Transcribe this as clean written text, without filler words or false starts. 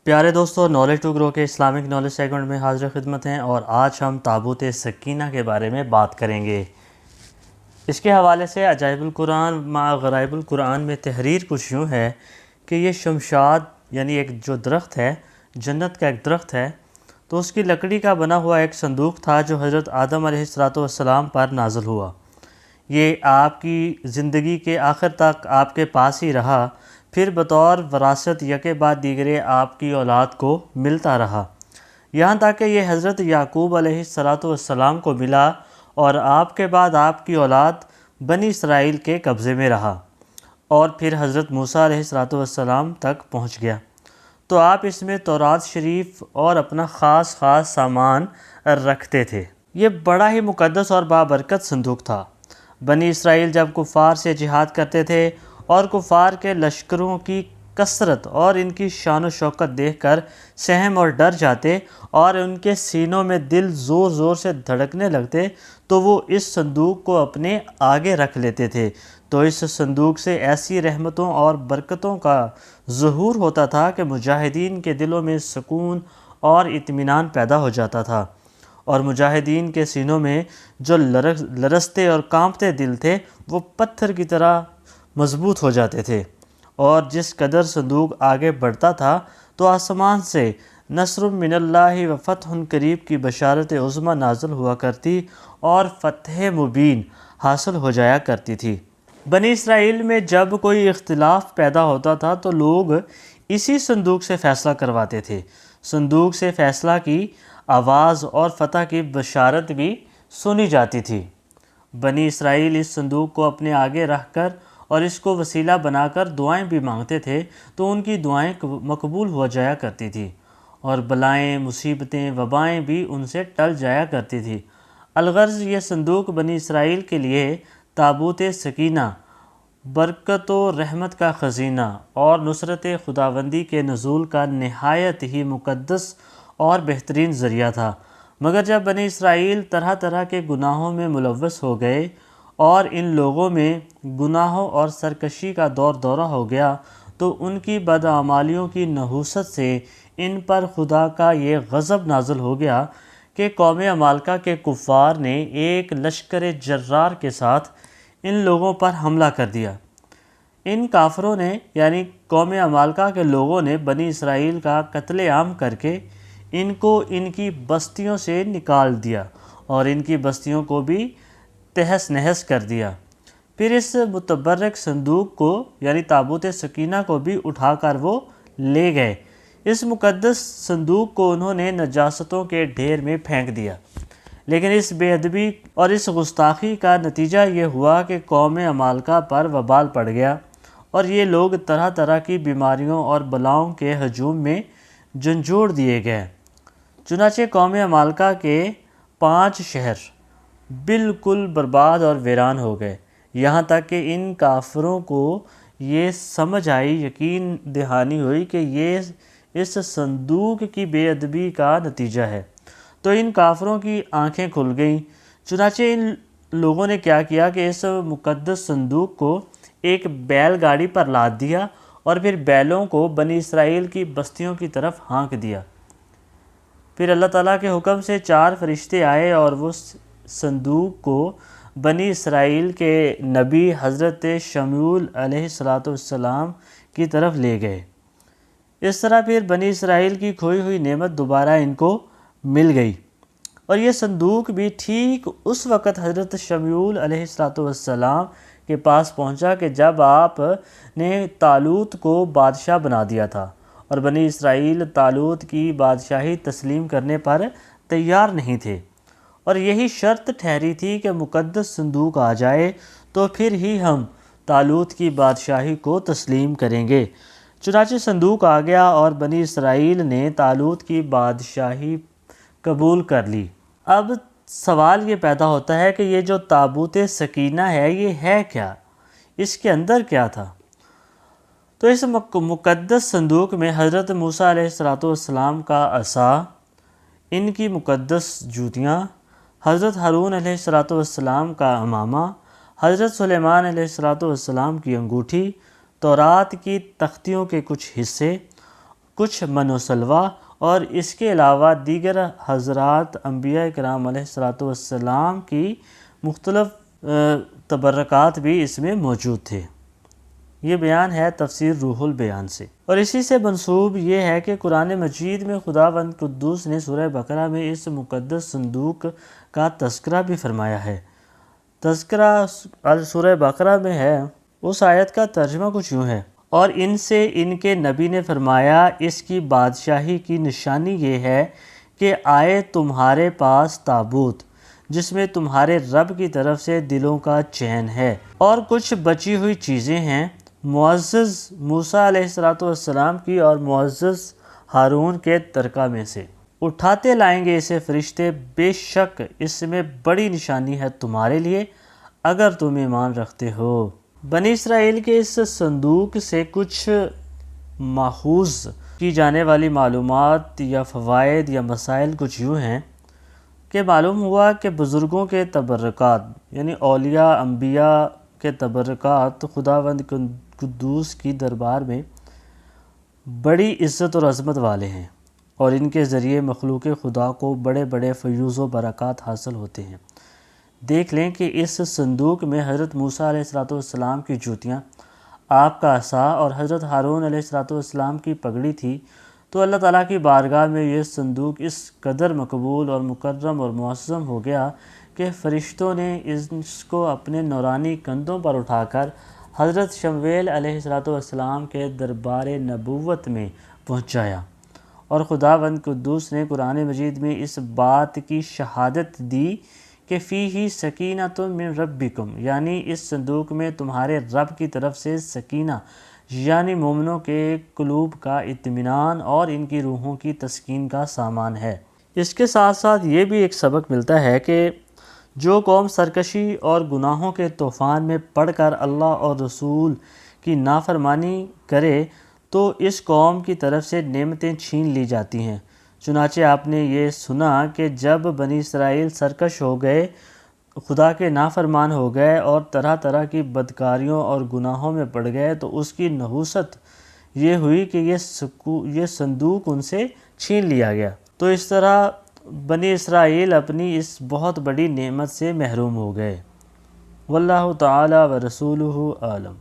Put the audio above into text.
پیارے دوستو، knowledge to grow کے اسلامک نالج سیگمنٹ میں حاضر خدمت ہیں، اور آج ہم تابوت سکینہ کے بارے میں بات کریں گے۔ اس کے حوالے سے عجائب القرآن مع غرائب القرآن میں تحریر کچھ یوں ہے کہ یہ شمشاد یعنی ایک جو درخت ہے، جنت کا ایک درخت ہے، تو اس کی لکڑی کا بنا ہوا ایک صندوق تھا جو حضرت آدم علیہ السلام پر نازل ہوا۔ یہ آپ کی زندگی کے آخر تک آپ کے پاس ہی رہا، پھر بطور وراثت یکے بعد دیگرے آپ کی اولاد کو ملتا رہا، یہاں تک کہ یہ حضرت یعقوب علیہ السلام کو ملا، اور آپ کے بعد آپ کی اولاد بنی اسرائیل کے قبضے میں رہا، اور پھر حضرت موسیٰ علیہ السلام تک پہنچ گیا۔ تو آپ اس میں تورات شریف اور اپنا خاص سامان رکھتے تھے۔ یہ بڑا ہی مقدس اور بابرکت صندوق تھا۔ بنی اسرائیل جب کفار سے جہاد کرتے تھے اور کفار کے لشکروں کی کثرت اور ان کی شان و شوکت دیکھ کر سہم اور ڈر جاتے اور ان کے سینوں میں دل زور زور سے دھڑکنے لگتے، تو وہ اس صندوق کو اپنے آگے رکھ لیتے تھے، تو اس صندوق سے ایسی رحمتوں اور برکتوں کا ظہور ہوتا تھا کہ مجاہدین کے دلوں میں سکون اور اطمینان پیدا ہو جاتا تھا، اور مجاہدین کے سینوں میں جو لرزتے اور کانپتے دل تھے وہ پتھر کی طرح مضبوط ہو جاتے تھے۔ اور جس قدر صندوق آگے بڑھتا تھا تو آسمان سے نصر من اللہ و فتح قریب کی بشارت عظمیٰ نازل ہوا کرتی اور فتح مبین حاصل ہو جایا کرتی تھی۔ بنی اسرائیل میں جب کوئی اختلاف پیدا ہوتا تھا تو لوگ اسی صندوق سے فیصلہ کرواتے تھے۔ صندوق سے فیصلہ کی آواز اور فتح کی بشارت بھی سنی جاتی تھی۔ بنی اسرائیل اس صندوق کو اپنے آگے رکھ کر اور اس کو وسیلہ بنا کر دعائیں بھی مانگتے تھے، تو ان کی دعائیں مقبول ہو جایا کرتی تھی، اور بلائیں، مصیبتیں، وبائیں بھی ان سے ٹل جایا کرتی تھی۔ الغرض یہ صندوق بنی اسرائیل کے لیے تابوت سکینہ، برکت و رحمت کا خزینہ اور نصرت خداوندی کے نزول کا نہایت ہی مقدس اور بہترین ذریعہ تھا۔ مگر جب بنی اسرائیل طرح طرح کے گناہوں میں ملوث ہو گئے اور ان لوگوں میں گناہوں اور سرکشی کا دورہ ہو گیا، تو ان کی بدعمالیوں کی نحوست سے ان پر خدا کا یہ غضب نازل ہو گیا کہ قوم عمالقہ کے کفار نے ایک لشکر جرار کے ساتھ ان لوگوں پر حملہ کر دیا۔ ان کافروں نے یعنی قوم عمالقہ کے لوگوں نے بنی اسرائیل کا قتل عام کر کے ان کو ان کی بستیوں سے نکال دیا اور ان کی بستیوں کو بھی تہس نہس کر دیا۔ پھر اس متبرک صندوق کو یعنی تابوت سکینہ کو بھی اٹھا کر وہ لے گئے۔ اس مقدس صندوق کو انہوں نے نجاستوں کے ڈھیر میں پھینک دیا، لیکن اس بے ادبی اور اس گستاخی کا نتیجہ یہ ہوا کہ قوم عمالقہ پر وبال پڑ گیا، اور یہ لوگ طرح طرح کی بیماریوں اور بلاؤں کے ہجوم میں جھنجھوڑ دیے گئے۔ چنانچہ قوم عمالقہ کے 5 شہر بالکل برباد اور ویران ہو گئے، یہاں تک کہ ان کافروں کو یہ سمجھ آئی، یقین دہانی ہوئی کہ یہ اس صندوق کی بے ادبی کا نتیجہ ہے، تو ان کافروں کی آنکھیں کھل گئیں۔ چنانچہ ان لوگوں نے کیا کیا کہ اس مقدس صندوق کو ایک بیل گاڑی پر لاد دیا اور پھر بیلوں کو بنی اسرائیل کی بستیوں کی طرف ہانک دیا۔ پھر اللہ تعالیٰ کے حکم سے 4 فرشتے آئے اور وہ صندوق کو بنی اسرائیل کے نبی حضرت شمعون علیہ السلام کی طرف لے گئے۔ اس طرح پھر بنی اسرائیل کی کھوئی ہوئی نعمت دوبارہ ان کو مل گئی، اور یہ صندوق بھی ٹھیک اس وقت حضرت شمعون علیہ السلام کے پاس پہنچا کہ جب آپ نے طالوت کو بادشاہ بنا دیا تھا، اور بنی اسرائیل طالوت کی بادشاہی تسلیم کرنے پر تیار نہیں تھے، اور یہی شرط ٹھہری تھی کہ مقدس صندوق آ جائے تو پھر ہی ہم طالوت کی بادشاہی کو تسلیم کریں گے۔ چنانچہ صندوق آ گیا اور بنی اسرائیل نے طالوت کی بادشاہی قبول کر لی۔ اب سوال یہ پیدا ہوتا ہے کہ یہ جو تابوت سکینہ ہے یہ ہے کیا؟ اس کے اندر کیا تھا؟ تو اس مقدس صندوق میں حضرت موسیٰ علیہ السلام کا عصا، ان کی مقدس جوتیاں، حضرت ہارون علیہ السلام کا عمامہ، حضرت سلیمان علیہ السلام کی انگوٹھی، تورات کی تختیوں کے کچھ حصے، کچھ من و سلوہ اور اس کے علاوہ دیگر حضرات انبیاء کرام علیہ السلام کی مختلف تبرکات بھی اس میں موجود تھے۔ یہ بیان ہے تفسیر روح البیان سے، اور اسی سے منسوب یہ ہے کہ قرآن مجید میں خداوند قدوس نے سورہ بقرہ میں اس مقدس صندوق کا تذکرہ بھی فرمایا ہے۔ تذکرہ سورہ بقرہ میں ہے، اس آیت کا ترجمہ کچھ یوں ہے: اور ان سے ان کے نبی نے فرمایا، اس کی بادشاہی کی نشانی یہ ہے کہ آئے تمہارے پاس تابوت جس میں تمہارے رب کی طرف سے دلوں کا چین ہے، اور کچھ بچی ہوئی چیزیں ہیں معزز موسیٰ علیہ السلام کی اور معزز ہارون کے ترکہ میں سے۔ اٹھاتے لائیں گے اسے فرشتے، بے شک اس میں بڑی نشانی ہے تمہارے لیے اگر تم ایمان رکھتے ہو۔ بنی اسرائیل کے اس صندوق سے کچھ ماخوذ کی جانے والی معلومات یا فوائد یا مسائل کچھ یوں ہیں کہ معلوم ہوا کہ بزرگوں کے تبرکات یعنی اولیاء انبیاء کے تبرکات خداوند قدوس کی دربار میں بڑی عزت اور عظمت والے ہیں، اور ان کے ذریعے مخلوق خدا کو بڑے بڑے فیوز و برکات حاصل ہوتے ہیں۔ دیکھ لیں کہ اس صندوق میں حضرت موسیٰ علیہ السلام کی جوتیاں، آپ کا عصا اور حضرت ہارون علیہ السلام کی پگڑی تھی، تو اللہ تعالیٰ کی بارگاہ میں یہ صندوق اس قدر مقبول اور مکرم اور معظم ہو گیا کہ فرشتوں نے اس کو اپنے نورانی کندھوں پر اٹھا کر حضرت شمویل علیہ السلام کے دربار نبوت میں پہنچایا، اور خداوند قدوس نے قرآن مجید میں اس بات کی شہادت دی کہ فیہ سکینۃ من ربکم، یعنی اس صندوق میں تمہارے رب کی طرف سے سکینہ یعنی مومنوں کے قلوب کا اطمینان اور ان کی روحوں کی تسکین کا سامان ہے۔ اس کے ساتھ ساتھ یہ بھی ایک سبق ملتا ہے کہ جو قوم سرکشی اور گناہوں کے طوفان میں پڑ کر اللہ اور رسول کی نافرمانی کرے تو اس قوم کی طرف سے نعمتیں چھین لی جاتی ہیں۔ چنانچہ آپ نے یہ سنا کہ جب بنی اسرائیل سرکش ہو گئے، خدا کے نافرمان ہو گئے اور طرح طرح کی بدکاریوں اور گناہوں میں پڑ گئے، تو اس کی نحوست یہ ہوئی کہ یہ صندوق ان سے چھین لیا گیا۔ تو اس طرح بنی اسرائیل اپنی اس بہت بڑی نعمت سے محروم ہو گئے۔ واللہ تعالی و رسولہ عالم۔